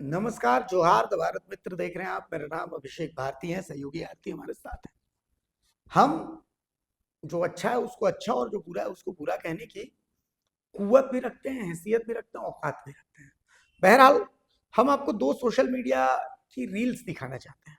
नमस्कार, जोहार द भारत मित्र देख रहे हैं आप। मेरा नाम अभिषेक भारती है, सहयोगी आरती हमारे साथ है। हम जो अच्छा है उसको अच्छा और जो बुरा है उसको बुरा कहने की कुव्वत भी रखते हैं, हैसियत भी रखते हैं, औकात भी रखते हैं। बहरहाल हम आपको 2 सोशल मीडिया की रील्स दिखाना चाहते हैं।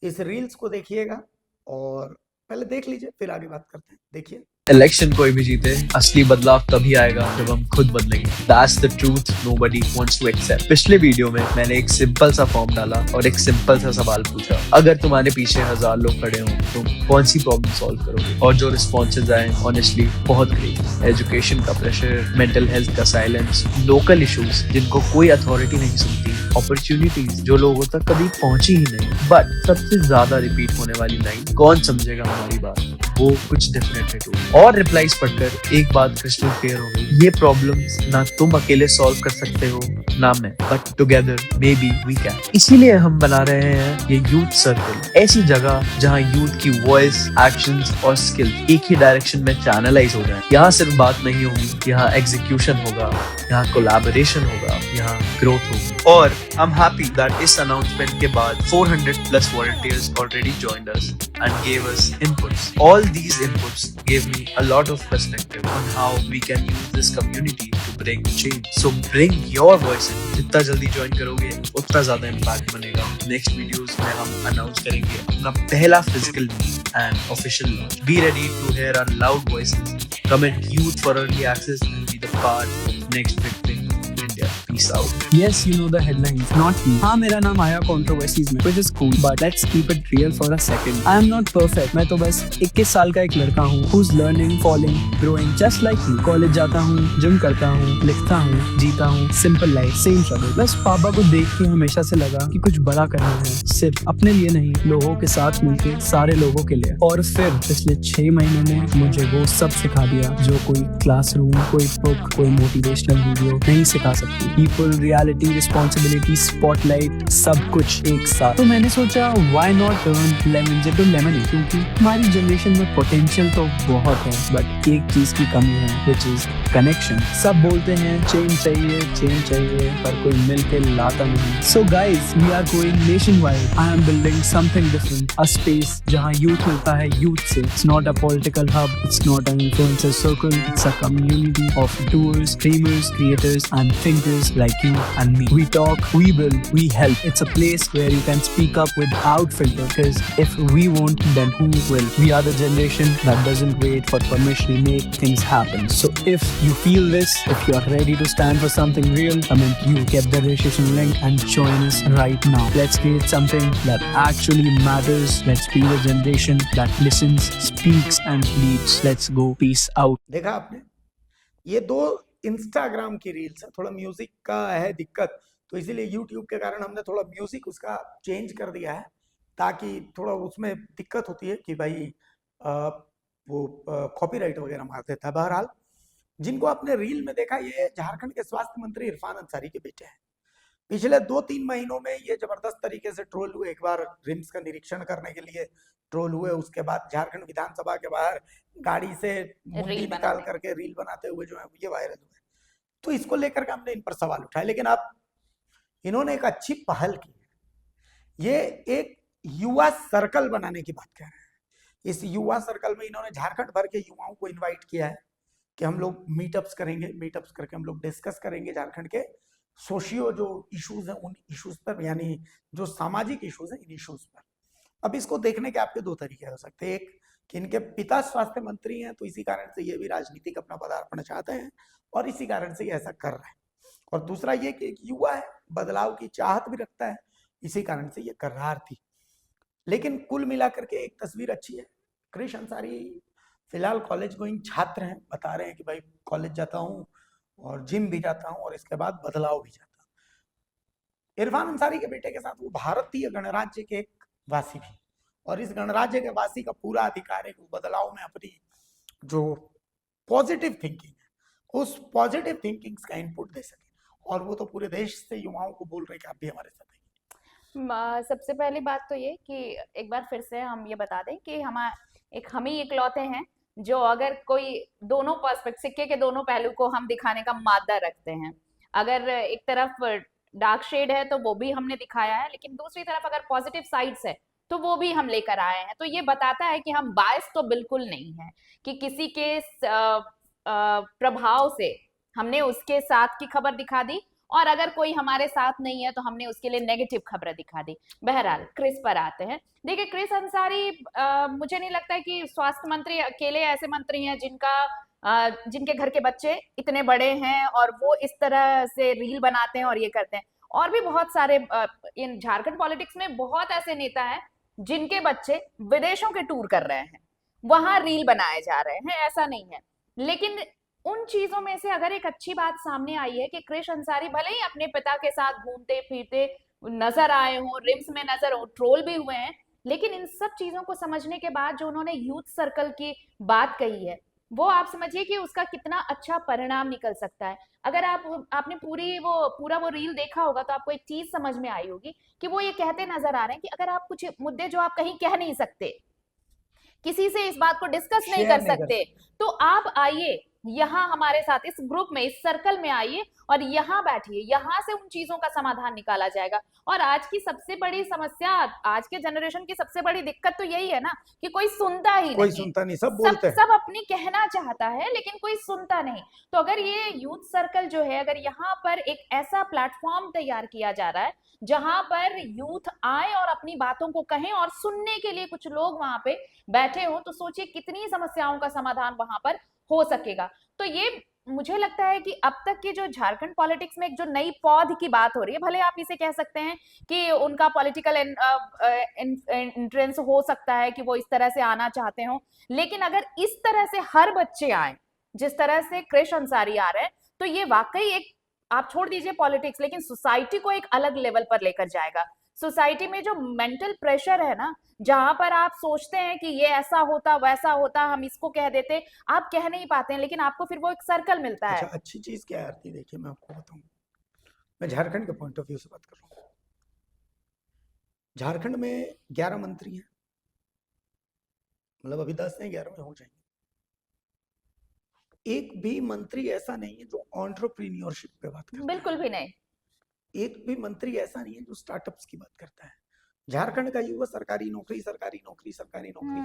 इस रील्स को देखिएगा और पहले देख लीजिए फिर आगे बात करते हैं। देखिए। इलेक्शन कोई भी जीते, असली बदलाव तभी आएगा जब हम खुद बदलेंगे। That's the truth nobody wants to accept। पिछले वीडियो में मैंने एक सिंपल सा फॉर्म डाला और एक सिंपल सा सवाल पूछा, अगर तुम्हारे पीछे 1000 लोग खड़े हों तुम कौन सी प्रॉब्लम सॉल्व करोगे? और जो रिस्पॉन्सेज आए ऑनेस्टली बहुत ग्रेट। एजुकेशन का प्रेशर, मेंटल हेल्थ का साइलेंस, लोकल इश्यूज जिनको कोई अथॉरिटी नहीं सुनती, अपॉर्चुनिटीज जो लोगों तक कभी पहुंची ही नहीं। बट सबसे ज्यादा रिपीट होने वाली लाइन, कौन समझेगा हमारी बात, वो कुछ डेफिनेटली टू। और रिप्लाईज पढ़कर एक बात क्रिस्टल क्लियर हो गई, ये प्रॉब्लम्स ना तुम अकेले सॉल्व कर सकते हो ना मैं, but together maybe we can. इसीलिए हम बना रहे हैं ये यूथ सर्कल, ऐसी जगह जहाँ यूथ की वॉइस, एक्शंस और स्किल एक ही डायरेक्शन में चैनलाइज हो जाए। यहाँ सिर्फ बात नहीं होगी, यहाँ एग्जीक्यूशन होगा, यहाँ कोलैबोरेशन होगा, यहाँ ग्रोथ होगी। और आई एम हैप्पी दैट इस अनाउंसमेंट के बाद 400+ volunteers already joined us and gave us inputs. All these inputs gave me a lot of perspective on how we can use this community to bring change. So bring your voice in. जितना जल्दी join करोगे उतना ज्यादा impact बनेगा। Next videos में हम announce करेंगे अपना पहला physical and official launch. Be ready to hear our loud voices. Comment youth for early access and be the part of next big thing in India. Peace out. Yes, you know the headlines, not me. हाँ, मेरा नाम आया controversies में, which is cool, but let's keep it real for a second. I am not perfect. मैं तो बस 21 साल का एक लड़का हूँ, who's learning, falling, growing, just like you. College जाता हूँ, जिम करता हूँ, लिखता हूँ, जीता हूँ, simple life, same struggle. बस पापा को देख के हमेशा से लगा कि कुछ बड़ा करना है, सिर्फ अपने लिए नहीं, लोगों के साथ मिलके सारे लोगों के लिए। और फिर पिछले 6 महीनों ने मुझे वो सब सिखा दिया जो कोई क्लासरूम, कोई बुक, कोई मोटिवेशनल वीडियो नहीं सिखा सकती। पीपल, रियलिटी, रिस्पॉन्सिबिलिटी, स्पॉटलाइट, सब कुछ एक साथ। तो मैंने सोचा why not turn lemon into lemonade, क्योंकि हमारी जनरेशन में पोटेंशियल तो बहुत है, बट एक चीज की कमी है, व्हिच इज कनेक्शन। सब बोलते हैं चेंज चाहिए, पर कोई मिलके लाता नहीं। So guys, we are going nationwide. I am building something different, a space जहां यूथ मिलता है यूथ से। It's not a political hub, it's not an influencer circle, it's a community of doers, dreamers, creators and thinkers like you and me. We talk, we build, we help. It's a place where you can speak up without filter, because if we won't, then who will? We are the generation that doesn't wait for permission, we make things happen. So if you feel this, if you are ready to stand for something real, comment you, get the registration link and join us right now. Let's create something that actually matters. Let's be the generation that listens, speaks and leads. Let's go. Peace out. देखा आपने, ये 2 Instagram की reels है। थोड़ा music का है दिक्कत, तो इसीलिए यूट्यूब के कारण हमने थोड़ा म्यूजिक उसका चेंज कर दिया है, ताकि थोड़ा उसमें दिक्कत होती है कि भाई वो कॉपीराइट वगैरह मार देता है। बहरहाल जिनको आपने रील में देखा, ये झारखंड के स्वास्थ्य मंत्री इरफान अंसारी के बेटे हैं। पिछले 2-3 महीनों में ये जबरदस्त तरीके से ट्रोल हुए। एक बार रिम्स का निरीक्षण करने के लिए ट्रोल हुए, उसके बाद झारखंड विधानसभा के बाहर गाड़ी से मुंडी निकाल करके रील बनाते हुए जो है ये वायरल हुए। तो इसको लेकर के हमने इन पर सवाल उठाए, लेकिन अब इन्होंने एक अच्छी पहल की है। ये एक युवा सर्कल बनाने की बात कर रहे हैं। इस युवा सर्कल में इन्होंने झारखंड भर के युवाओं को इन्वाइट किया है कि हम लोग मीटअप्स करेंगे, मीटअप्स करके हम लोग डिस्कस करेंगे झारखंड के सोशियो जो इश्यूज हैं उन इश्यूज पर, यानी जो सामाजिक इश्यूज हैं इन इश्यूज पर। अब इसको देखने के आपके 2 तरीके हो सकते हैं। एक कि इनके पिता स्वास्थ्य मंत्री हैं, तो इसी कारण से ये भी राजनीतिक अपना पदार्पण चाहते हैं और इसी कारण से ये ऐसा कर रहे हैं। और दूसरा ये कि एक युवा है, बदलाव की चाहत भी रखता है, इसी कारण से ये कर्रार्थी। लेकिन कुल मिलाकर के एक तस्वीर अच्छी है। क्रिश अंसारी फिलहाल कॉलेज गोइंग छात्र हैं, बता रहे हैं कि भाई कॉलेज जाता हूँ और जिम भी जाता हूँ और इसके बाद बदलाव भी जाता हूँ। इरफान अंसारी के बेटे के साथ वो भारतीय गणराज्य के एक वासी भी, और इस गणराज्य के वासी का पूरा अधिकार है कि बदलाव में अपनी जो पॉजिटिव थिंकिंग है उस पॉजिटिव थिंकिंग्स का इनपुट दे सके। और वो तो पूरे देश से युवाओं को बोल रहे हैं कि आप भी हमारे साथ आइए। सबसे पहली बात तो ये कि एक बार फिर से हम ये बता दें कि हम ही इकलौते हैं जो अगर कोई दोनों पर्सपेक्टिव, सिक्के के दोनों पहलू को हम दिखाने का मादा रखते हैं। अगर एक तरफ डार्क शेड है तो वो भी हमने दिखाया है, लेकिन दूसरी तरफ अगर पॉजिटिव साइड्स है तो वो भी हम लेकर आए हैं। तो ये बताता है कि हम बायस तो बिल्कुल नहीं है, कि किसी के प्रभाव से हमने उसके साथ की खबर दिखा दी, और अगर कोई हमारे साथ नहीं है तो हमने उसके लिए नेगेटिव खबरें दिखा दी। बहरहाल क्रिस पर आते हैं। देखिए, क्रिस अंसारी, मुझे नहीं लगता है कि स्वास्थ्य मंत्री अकेले ऐसे मंत्री हैं जिनके घर के बच्चे इतने बड़े हैं और वो इस तरह से रील बनाते हैं और ये करते हैं। और भी बहुत सारे इन झारखंड पॉलिटिक्स में बहुत ऐसे नेता हैं जिनके बच्चे विदेशों के टूर कर रहे हैं, वहां रील बनाए जा रहे हैं, ऐसा नहीं है। लेकिन उन चीजों में से अगर एक अच्छी बात सामने आई है कि क्रिश अंसारी भले ही अपने पिता के साथ घूमते फिरते नजर आए हों, रिम्स में नजर हो, ट्रोल भी हुए हैं, लेकिन इन सब चीजों को समझने के बाद जो उन्होंने यूथ सर्कल की बात कही है, वो आप समझिए कि उसका कितना अच्छा परिणाम निकल सकता है। अगर आपने पूरा वो रील देखा होगा तो आपको एक चीज समझ में आई होगी कि वो ये कहते नजर आ रहे हैं कि अगर आप कुछ मुद्दे जो आप कहीं कह नहीं सकते, किसी से इस बात को डिस्कस नहीं शेयर कर नहीं कर सकते, तो आप आइए यहाँ हमारे साथ इस ग्रुप में, इस सर्कल में आइए और यहाँ बैठिए, यहाँ से उन चीजों का समाधान निकाला जाएगा। और आज की सबसे बड़ी समस्या, आज के जनरेशन की सबसे बड़ी दिक्कत तो यही है ना कि कोई सुनता ही कोई नहीं, सुनता नहीं, सब बोलते हैं। सब अपनी कहना चाहता है लेकिन कोई सुनता नहीं। तो अगर ये यूथ सर्कल जो है, अगर यहाँ पर एक ऐसा प्लेटफॉर्म तैयार किया जा रहा है जहां पर यूथ आए और अपनी बातों को कहें और सुनने के लिए कुछ लोग वहां पे बैठे हो, तो सोचिए कितनी समस्याओं का समाधान वहां पर हो सकेगा। तो ये मुझे लगता है कि अब तक की जो झारखंड पॉलिटिक्स में एक जो नई पौध की बात हो रही है, भले आप इसे कह सकते हैं कि उनका पॉलिटिकल एंट्रेंस हो सकता है कि वो इस तरह से आना चाहते हो, लेकिन अगर इस तरह से हर बच्चे आए जिस तरह से क्रिश अंसारी आ रहे हैं, तो ये वाकई एक, आप छोड़ दीजिए पॉलिटिक्स, लेकिन सोसाइटी को एक अलग लेवल पर लेकर जाएगा। सोसाइटी में जो मेंटल प्रेशर है ना, जहां पर आप सोचते हैं कि ये ऐसा होता वैसा होता, हम इसको कह देते, आप कह नहीं पाते हैं, लेकिन आपको फिर वो एक सर्कल मिलता है। अच्छा, अच्छी चीज क्या है आरती, देखिए मैं आपको बताऊं, मैं झारखंड के पॉइंट ऑफ व्यू से बात कर रहा हूँ। झारखंड में 11 मंत्री हैं, मतलब अभी 10 नहीं 11 में हो जाएंगे। एक भी मंत्री ऐसा नहीं है जो एंटरप्रेन्योरशिप पे बात करता है। बिल्कुल भी नहीं। एक भी मंत्री ऐसा नहीं है जो स्टार्टअप्स की बात करता है। झारखंड का युवा सरकारी नौकरी की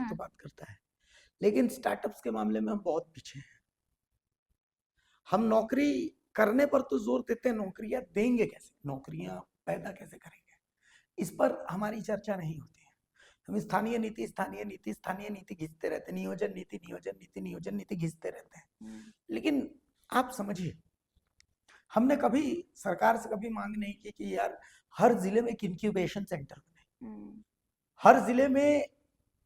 तो बात करता है, लेकिन स्टार्टअप्स के मामले में हम बहुत पीछे हैं। हम नौकरी करने पर तो जोर देते हैं, नौकरियां देंगे कैसे, नौकरियां पैदा कैसे करेंगे, इस पर हमारी चर्चा नहीं होती है। हम स्थानीय नीति घिसते रहते हैं, नियोजन नीति घिसते रहते हैं। लेकिन आप समझिए, हमने कभी सरकार से कभी मांग नहीं की कि यार हर जिले में एक इंक्यूबेशन सेंटर बने, हर जिले में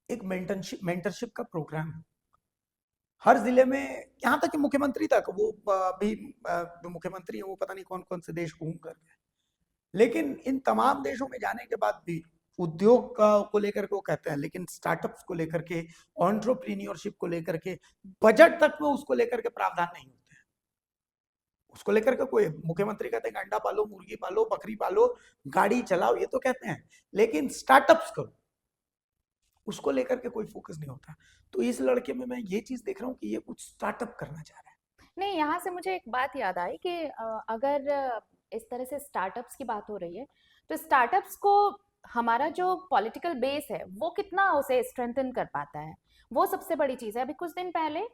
एक मेंटरशिप का प्रोग्राम, हर जिले में, यहाँ तक कि मुख्यमंत्री तक, वो भी मुख्यमंत्री है, वो पता नहीं कौन कौन से देश घूम कर गए, लेकिन इन तमाम देशों में जाने के बाद भी उद्योग को लेकर के वो कहते हैं, लेकिन स्टार्टअप्स को लेकर के, एंटरप्रेन्योरशिप को लेकर के, बजट तक में उसको लेकर के प्रावधान नहीं होते हैं। उसको लेकर के कोई मुख्यमंत्री कहते हैं अंडा पालो, मुर्गी पालो, बकरी पालो, गाड़ी चलाओ, ये तो कहते हैं, लेकिन स्टार्टअप्स करो, उसको लेकर के कोई फोकस नहीं होता। तो इस लड़के में मैं ये चीज देख रहा हूँ कि ये कुछ स्टार्टअप करना चाह रहा है। नहीं, यहाँ से मुझे एक बात याद आई कि अगर इस तरह से स्टार्टअप्स की बात हो रही है, तो स्टार्टअप्स को हमारा जो पॉलिटिकल बेस है वो कितना उसे स्ट्रेंथन कर पाता है, वो सबसे बड़ी चीज़ है। अभी कुछ दिन पहले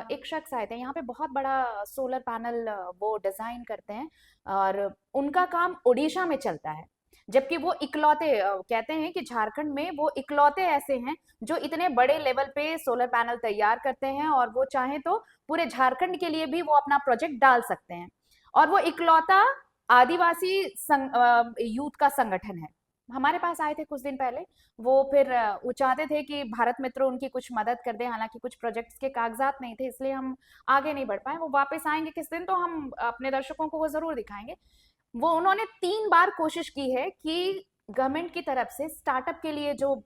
एक शख्स आए थे यहाँ पे, बहुत बड़ा सोलर पैनल वो डिज़ाइन करते हैं और उनका काम उड़ीसा में चलता है, जबकि वो इकलौते, कहते हैं कि झारखंड में वो इकलौते ऐसे हैं जो इतने बड़े लेवल पे सोलर पैनल तैयार करते हैं, और वो चाहें तो पूरे झारखंड के लिए भी वो अपना प्रोजेक्ट डाल सकते हैं। और वो इकलौता आदिवासी यूथ का संगठन है। हमारे पास आए थे कुछ दिन पहले, वो फिर वो चाहते थे कि भारत मित्रों उनकी कुछ मदद कर दे, हालांकि कुछ प्रोजेक्ट्स के कागजात नहीं थे, इसलिए हम आगे नहीं बढ़ पाए। वो वापस आएंगे किस दिन तो हम अपने दर्शकों को वो जरूर दिखाएंगे। वो उन्होंने 3 बार कोशिश की है कि गवर्नमेंट की तरफ से स्टार्टअप के लिए जो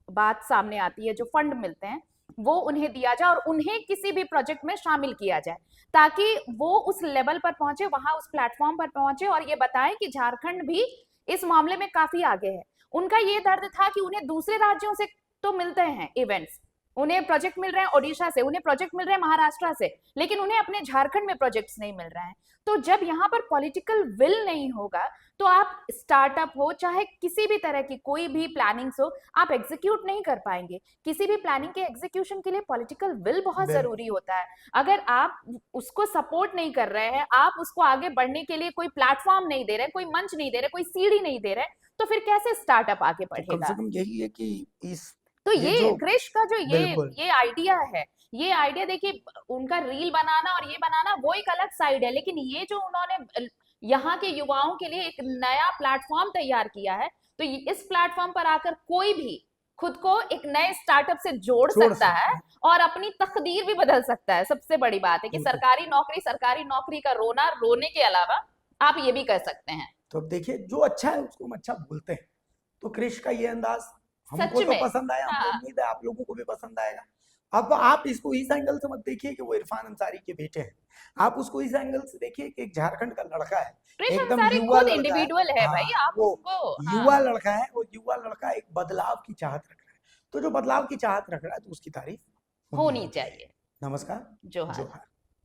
बात सामने आती है, जो फंड मिलते हैं, वो उन्हें दिया जाए और उन्हें किसी भी प्रोजेक्ट में शामिल किया जाए, ताकि वो उस लेवल पर पहुंचे, वहां उस प्लेटफॉर्म पर पहुंचे और ये बताएं कि झारखंड भी इस मामले में काफी आगे है। उनका ये दर्द था कि उन्हें दूसरे राज्यों से तो मिलते हैं इवेंट्स, उन्हें प्रोजेक्ट मिल रहे हैं ओडिशा से, उन्हें प्रोजेक्ट मिल रहे हैं महाराष्ट्र से, लेकिन उन्हें अपने झारखंड में प्रोजेक्ट्स नहीं मिल रहे हैं। तो जब यहाँ पर पॉलिटिकल विल नहीं होगा तो आप स्टार्टअप हो चाहे किसी भी तरह की कोई भी प्लानिंग्स हो, आप एग्जीक्यूट नहीं कर पाएंगे। किसी भी प्लानिंग के एग्जीक्यूशन के लिए पॉलिटिकल विल बहुत बिल्कुल। जरूरी होता है। अगर आप उसको सपोर्ट नहीं कर रहे हैं, आप उसको आगे बढ़ने के लिए कोई प्लेटफॉर्म नहीं दे रहे, कोई मंच नहीं दे रहे, कोई सीढ़ी नहीं दे रहे, तो फिर कैसे स्टार्टअप आगे तो कम बढ़ेगा? से कम यही है कि इस तो ये ये जो क्रिश का जो बिल्कुल ये आइडिया है, ये आइडिया देखिए, उनका रील बनाना और ये बनाना वो एक अलग साइड है, लेकिन ये जो उन्होंने यहाँ के युवाओं के लिए एक नया प्लेटफॉर्म तैयार किया है, तो इस प्लेटफॉर्म पर आकर कोई भी खुद को एक नए स्टार्टअप से जोड़ छोड़ सकता है और अपनी तकदीर भी बदल सकता है। सबसे बड़ी बात है कि बिल्कुल। सरकारी नौकरी का रोना रोने के अलावा आप ये भी कर सकते हैं। तो अब देखिए जो अच्छा है उसको हम अच्छा बोलते हैं, तो क्रिश का ये अंदाज हमको सच तो में पसंद आया, हमको हाँ। उम्मीद है आप लोगों को भी पसंद आएगा। अब आप इसको इस एंगल से मत देखिए कि वो इरफान अंसारी के बेटे हैं, आप उसको इस एंगल से देखिए कि एक झारखंड का लड़का है, क्रिश एकदम अंसारी युवा खुद लड़का है। इंडिविजुअल है भाई, हाँ, आप वो उसको युवा लड़का है, वो युवा लड़का एक बदलाव की चाहत रख रहा है, तो जो बदलाव की चाहत रख रहा है तो उसकी तारीफ होनी चाहिए। नमस्कार, जोहार। जोहार।